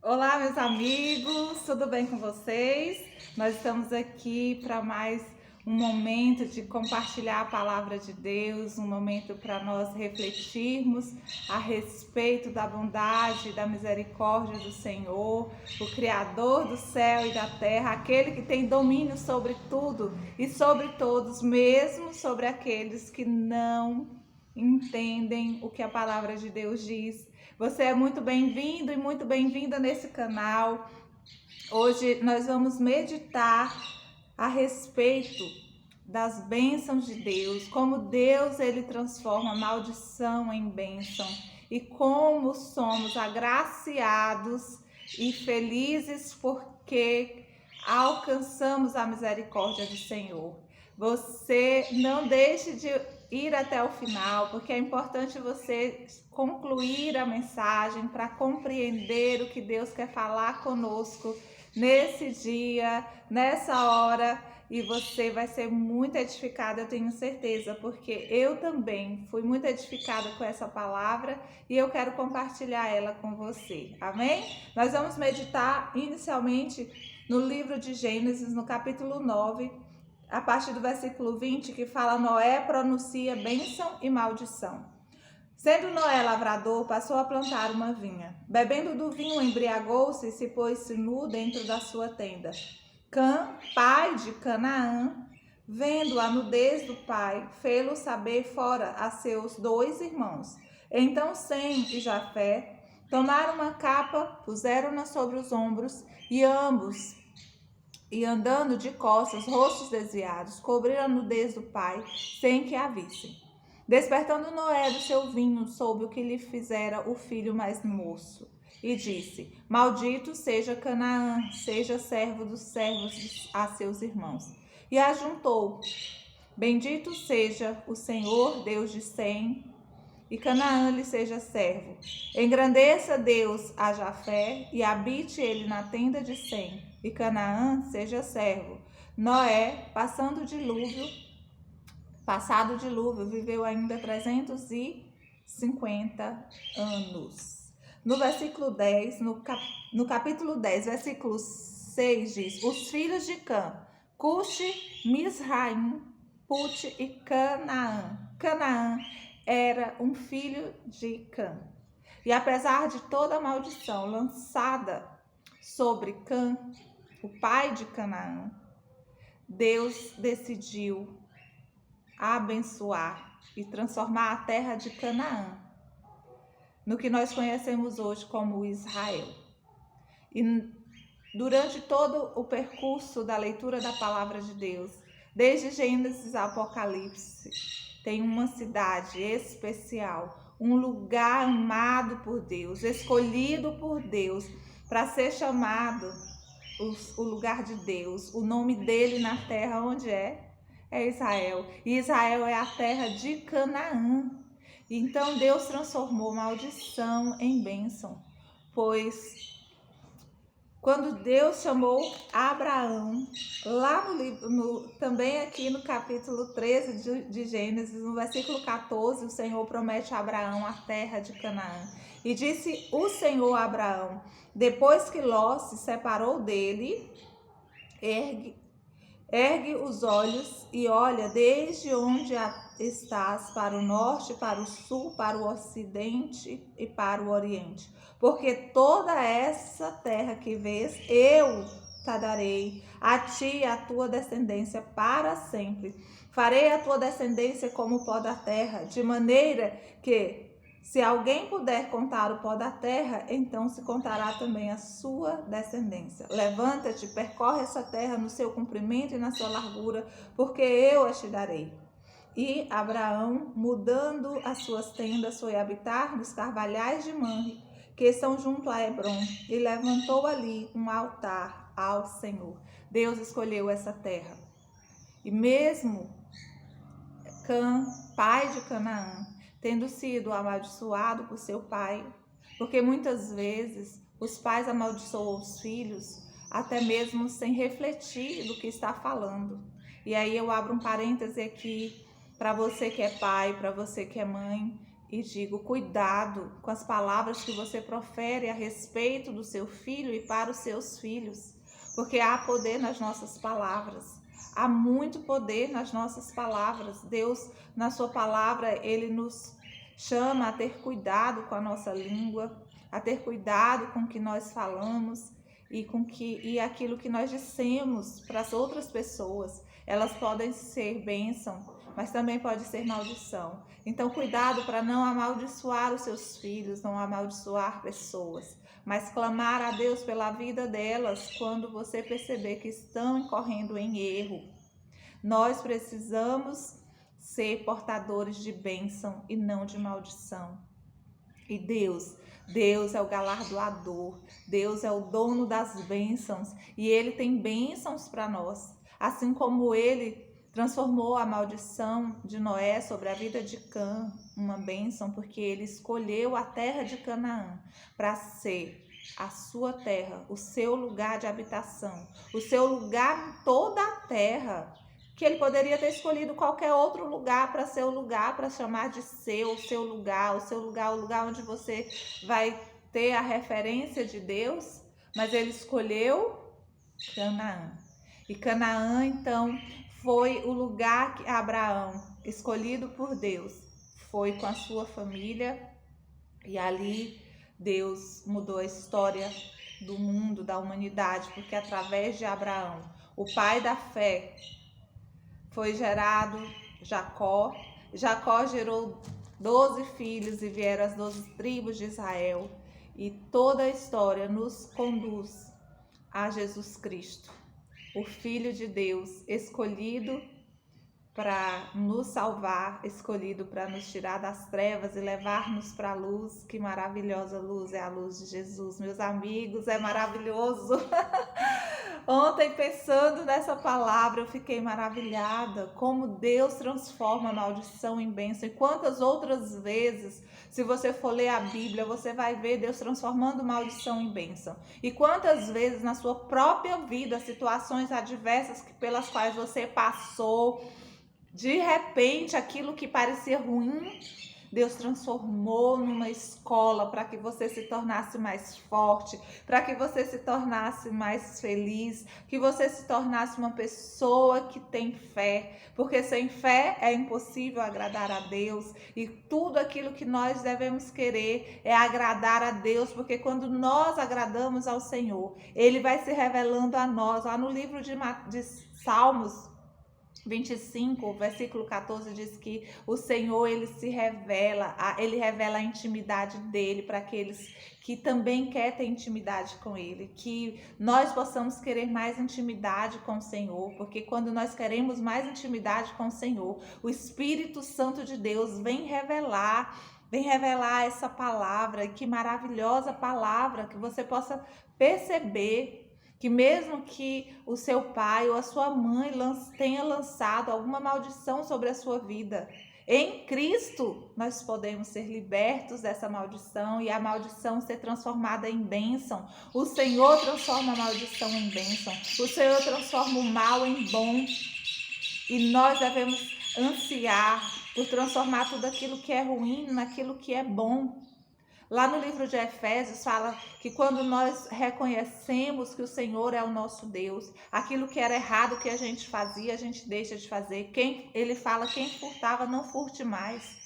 Olá, meus amigos, tudo bem com vocês? Nós estamos aqui para mais um momento de compartilhar a palavra de Deus, um momento para nós refletirmos a respeito da bondade e da misericórdia do Senhor, o Criador do céu e da terra, aquele que tem domínio sobre tudo e sobre todos, mesmo sobre aqueles que não entendem o que a palavra de Deus diz. Você é muito bem-vindo e muito bem-vinda nesse canal. Hoje nós vamos meditar a respeito das bênçãos de Deus, como Deus ele transforma maldição em bênção e como somos agraciados e felizes porque alcançamos a misericórdia do Senhor. Você não deixe de ir até o final, porque é importante você concluir a mensagem para compreender o que Deus quer falar conosco nesse dia, nessa hora, e você vai ser muito edificada, eu tenho certeza, porque eu também fui muito edificada com essa palavra e eu quero compartilhar ela com você, amém? Nós vamos meditar inicialmente no livro de Gênesis, no capítulo 9, a partir do versículo 20, que fala: Noé pronuncia bênção e maldição. Sendo Noé lavrador, passou a plantar uma vinha. Bebendo do vinho, embriagou-se e se pôs nu dentro da sua tenda. Cã, pai de Canaã, vendo a nudez do pai, fê-lo saber fora a seus 2 irmãos. Então Sem e Jafé tomaram uma capa, puseram-na sobre os ombros, e ambos, e andando de costas, rostos desviados, cobriram a nudez do pai, sem que a vissem. Despertando Noé do seu vinho, soube o que lhe fizera o filho mais moço, e disse: Maldito seja Canaã, seja servo dos servos a seus irmãos. E ajuntou: Bendito seja o Senhor, Deus de Sem, e Canaã lhe seja servo. Engrandeça Deus a Jafé, e habite ele na tenda de Sem, e Canaã seja servo. Noé, passado o dilúvio, viveu ainda 350 anos. No versículo 10, no capítulo 10, versículo 6 diz: Os filhos de Cã, Cuxi, Misraim, Put e Canaã. Canaã era um filho de Cã. E apesar de toda a maldição lançada sobre Cã, o pai de Canaã, Deus decidiu abençoar e transformar a terra de Canaã no que nós conhecemos hoje como Israel. E durante todo o percurso da leitura da palavra de Deus, desde Gênesis a Apocalipse, tem uma cidade especial, um lugar amado por Deus, escolhido por Deus para ser chamado o lugar de Deus, o nome dele na terra onde é Israel. E Israel é a terra de Canaã. Então Deus transformou maldição em bênção, pois quando Deus chamou Abraão, lá também aqui no capítulo 13 de Gênesis, no versículo 14, o Senhor promete a Abraão a terra de Canaã. E disse o Senhor a Abraão: depois que Ló se separou dele, ergue os olhos e olha desde onde estás para o norte, para o sul, para o ocidente e para o oriente. Porque toda essa terra que vês, eu te darei a ti e a tua descendência para sempre. Farei a tua descendência como o pó da terra, de maneira que, se alguém puder contar o pó da terra, então se contará também a sua descendência. Levanta-te, percorre essa terra no seu comprimento e na sua largura, porque eu a te darei. E Abraão, mudando as suas tendas, foi habitar nos carvalhais de Manre, que estão junto a Hebrom, e levantou ali um altar ao Senhor. Deus escolheu essa terra. E mesmo Cã, pai de Canaã, tendo sido amaldiçoado por seu pai, porque muitas vezes os pais amaldiçoam os filhos, até mesmo sem refletir do que está falando. E aí eu abro um parêntese aqui para você que é pai, para você que é mãe, e digo: cuidado com as palavras que você profere a respeito do seu filho e para os seus filhos, porque há poder nas nossas palavras. Há muito poder nas nossas palavras. Deus, na sua palavra, Ele nos chama a ter cuidado com a nossa língua, a ter cuidado com o que nós falamos e aquilo que nós dissemos para as outras pessoas. Elas podem ser bênção, mas também pode ser maldição. Então, cuidado para não amaldiçoar os seus filhos, não amaldiçoar pessoas, mas clamar a Deus pela vida delas quando você perceber que estão incorrendo em erro. Nós precisamos ser portadores de bênção e não de maldição. E Deus é o galardoador, Deus é o dono das bênçãos e Ele tem bênçãos para nós. Assim como Ele transformou a maldição de Noé sobre a vida de Cã, uma bênção, porque ele escolheu a terra de Canaã para ser a sua terra, o seu lugar de habitação, o seu lugar em toda a terra, que ele poderia ter escolhido qualquer outro lugar para ser o lugar, para chamar de seu, o seu lugar, o lugar onde você vai ter a referência de Deus, mas ele escolheu Canaã. E Canaã, então, foi o lugar que Abraão, escolhido por Deus, foi com a sua família, e ali Deus mudou a história do mundo, da humanidade, porque através de Abraão, o pai da fé, foi gerado Jacó. Jacó gerou 12 filhos e vieram as 12 tribos de Israel. E toda a história nos conduz a Jesus Cristo, o Filho de Deus, escolhido para nos salvar, escolhido para nos tirar das trevas e levar-nos para a luz. Que maravilhosa luz é a luz de Jesus, meus amigos, é maravilhoso. Ontem, pensando nessa palavra, eu fiquei maravilhada como Deus transforma a maldição em bênção. E quantas outras vezes, se você for ler a Bíblia, você vai ver Deus transformando maldição em bênção. E quantas vezes na sua própria vida, situações adversas pelas quais você passou, de repente, aquilo que parecia ruim, Deus transformou numa escola para que você se tornasse mais forte, para que você se tornasse mais feliz, que você se tornasse uma pessoa que tem fé, porque sem fé é impossível agradar a Deus, e tudo aquilo que nós devemos querer é agradar a Deus, porque quando nós agradamos ao Senhor, Ele vai se revelando a nós. Lá no livro de Salmos 25, versículo 14 diz que o Senhor, ele revela a intimidade dele para aqueles que também querem ter intimidade com ele, que nós possamos querer mais intimidade com o Senhor, porque quando nós queremos mais intimidade com o Senhor, o Espírito Santo de Deus vem revelar essa palavra. Que maravilhosa palavra, que você possa perceber que mesmo que o seu pai ou a sua mãe tenha lançado alguma maldição sobre a sua vida, em Cristo nós podemos ser libertos dessa maldição e a maldição ser transformada em bênção. O Senhor transforma a maldição em bênção. O Senhor transforma o mal em bom. E nós devemos ansiar por transformar tudo aquilo que é ruim naquilo que é bom. Lá no livro de Efésios fala que quando nós reconhecemos que o Senhor é o nosso Deus, aquilo que era errado que a gente fazia, a gente deixa de fazer. Ele fala: quem furtava, não furte mais.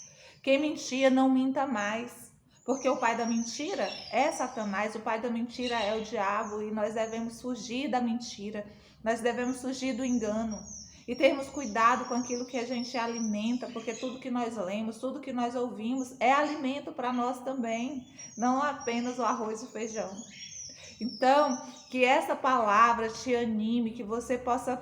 Quem mentia, não minta mais. Porque o pai da mentira é Satanás, o pai da mentira é o diabo, e nós devemos fugir da mentira, nós devemos fugir do engano. E termos cuidado com aquilo que a gente alimenta, porque tudo que nós lemos, tudo que nós ouvimos é alimento para nós também, não apenas o arroz e o feijão. Então, que essa palavra te anime, que você possa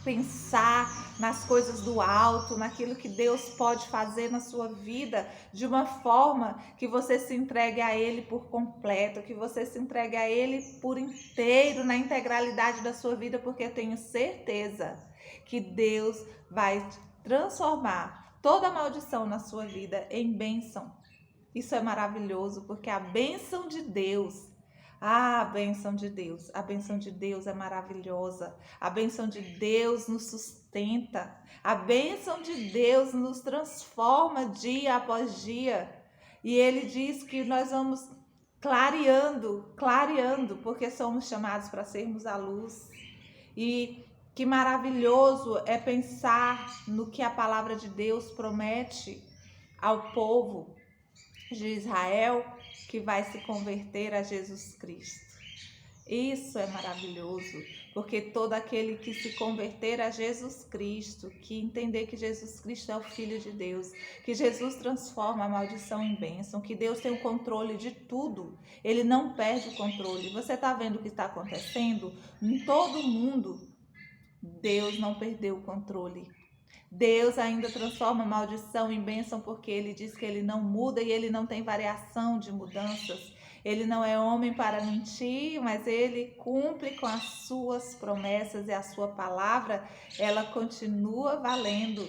pensar nas coisas do alto, naquilo que Deus pode fazer na sua vida, de uma forma que você se entregue a Ele por completo, que você se entregue a Ele por inteiro, na integralidade da sua vida, porque eu tenho certeza que Deus vai transformar toda maldição na sua vida em bênção. Isso é maravilhoso, porque a bênção de Deus, Ah, a bênção de Deus. A bênção de Deus é maravilhosa. A bênção de Deus nos sustenta. A bênção de Deus nos transforma dia após dia. E ele diz que nós vamos clareando, porque somos chamados para sermos a luz. E que maravilhoso é pensar no que a palavra de Deus promete ao povo de Israel que vai se converter a Jesus Cristo. Isso é maravilhoso, porque todo aquele que se converter a Jesus Cristo, que entender que Jesus Cristo é o Filho de Deus, que Jesus transforma a maldição em bênção, que Deus tem o controle de tudo, Ele não perde o controle. Você está vendo o que está acontecendo em todo mundo? Deus não perdeu o controle. Deus ainda transforma maldição em bênção, porque Ele diz que Ele não muda e Ele não tem variação de mudanças. Ele não é homem para mentir, mas Ele cumpre com as suas promessas e a sua palavra, ela continua valendo.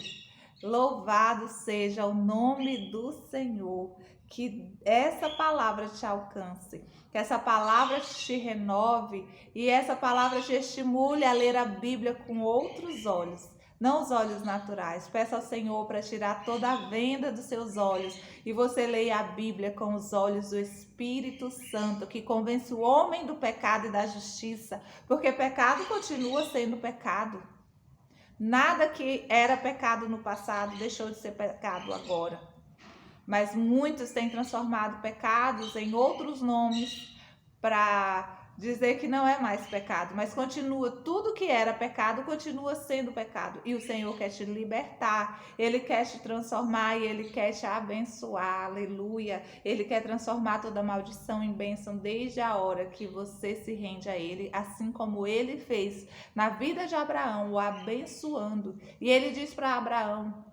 Louvado seja o nome do Senhor. Que essa palavra te alcance, que essa palavra te renove e essa palavra te estimule a ler a Bíblia com outros olhos, não os olhos naturais. Peça ao Senhor para tirar toda a venda dos seus olhos e você leia a Bíblia com os olhos do Espírito Santo, que convence o homem do pecado e da justiça, porque pecado continua sendo pecado. Nada que era pecado no passado deixou de ser pecado agora. Mas muitos têm transformado pecados em outros nomes para dizer que não é mais pecado, mas continua, tudo que era pecado continua sendo pecado. E o Senhor quer te libertar, Ele quer te transformar e Ele quer te abençoar, aleluia. Ele quer transformar toda maldição em bênção desde a hora que você se rende a Ele, assim como Ele fez na vida de Abraão, o abençoando. E Ele diz para Abraão: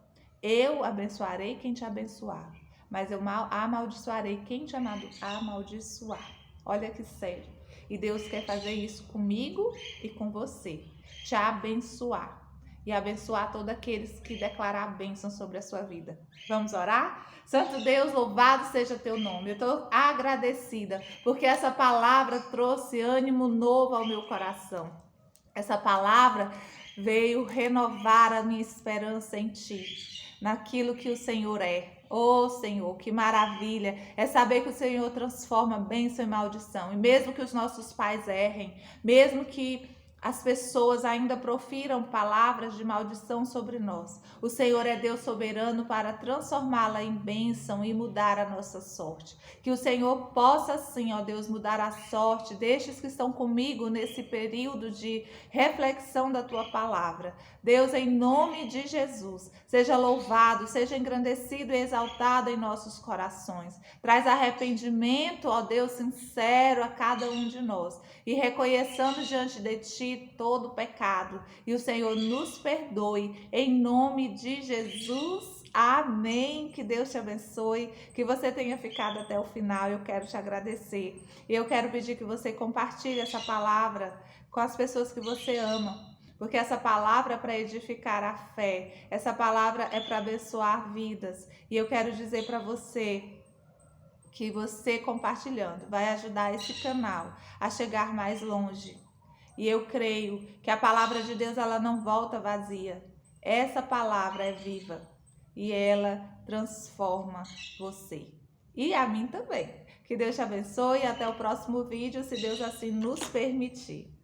eu abençoarei quem te abençoar, mas eu amaldiçoarei quem te amaldiçoar. Olha que sério. E Deus quer fazer isso comigo e com você. Te abençoar. E abençoar todos aqueles que declarar a bênção sobre a sua vida. Vamos orar? Santo Deus, louvado seja teu nome. Eu estou agradecida porque essa palavra trouxe ânimo novo ao meu coração. Essa palavra veio renovar a minha esperança em ti, naquilo que o Senhor é. Oh Senhor, que maravilha é saber que o Senhor transforma bênção em maldição. E mesmo que os nossos pais errem, mesmo que as pessoas ainda profiram palavras de maldição sobre nós, o Senhor é Deus soberano para transformá-la em bênção e mudar a nossa sorte. Que o Senhor possa sim, ó Deus, mudar a sorte destes que estão comigo nesse período de reflexão da tua palavra. Deus, em nome de Jesus, seja louvado, seja engrandecido e exaltado em nossos corações. Traz arrependimento, ó Deus, sincero a cada um de nós e reconheçamos diante de ti todo pecado, e o Senhor nos perdoe, em nome de Jesus, amém. Que Deus te abençoe, que você tenha ficado até o final. Eu quero te agradecer e eu quero pedir que você compartilhe essa palavra com as pessoas que você ama, porque essa palavra é para edificar a fé, essa palavra é para abençoar vidas, e eu quero dizer para você que você compartilhando vai ajudar esse canal a chegar mais longe. E eu creio que a palavra de Deus, ela não volta vazia. Essa palavra é viva e ela transforma você. E a mim também. Que Deus te abençoe e até o próximo vídeo, se Deus assim nos permitir.